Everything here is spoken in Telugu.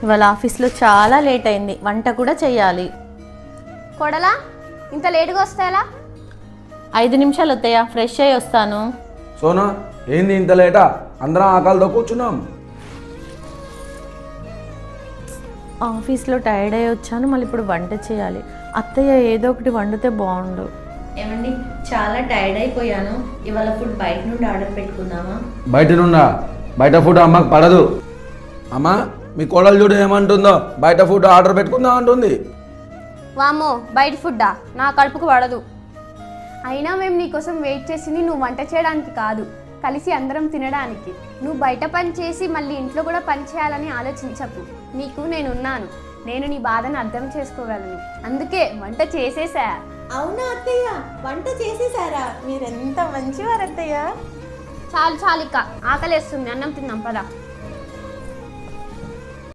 ఇవాళ ఆఫీస్లో చాలా లేట్ అయింది, వంట కూడా చేయాలి. కొడలా ఇంత లేటుగా వస్తాయలా? 5 నిమిషాలు వస్తాయా, ఫ్రెష్ అయ్యి వస్తాను. సోనా ఏంది ఇంత లేటా? అందరం ఆకలితో కూర్చున్నాం. ఆఫీస్లో టైర్డ్ అయ్యి వచ్చాను, మళ్ళీ ఇప్పుడు వంట చేయాలి. అత్తయ్య ఏదో ఒకటి వండితే బాగుండు. ఏమండి, చాలా టైర్డ్ అయిపోయాను. ఇవాళ ఫుడ్ బయట నుండి ఆర్డర్ పెట్టుకుందామా? బయట నుండా? బయట ఫుడ్ అమ్మకు పడదు. అమ్మా మీ కోడలు చూడు ఏమంటుందో, బయట ఫుడ్ ఆర్డర్ పెట్టుకుందాం అంటుంది. వామ్మో, బయట ఫుడ్డా? నా కడుపుకు పడదు. అయినా మేము నీకోసం వెయిట్ చేసింది నువ్వు వంట చేయడానికి కాదు, కలిసి అందరం తినడానికి. నువ్వు బయట పని చేసి మళ్ళీ ఇంట్లో కూడా పని చేయాలని ఆలోచించకు. నీకు నేనున్నాను, నేను నీ బాధను అర్థం చేసుకోగలను. అందుకే వంట చేసేసా. అవునా అత్తయ్య, వంట చేసేసారా? మీరెంత మంచివారు అత్తయ్య. చాలు చాలు, ఇక ఆకలేస్తుంది, అన్నం తిందాం పదా.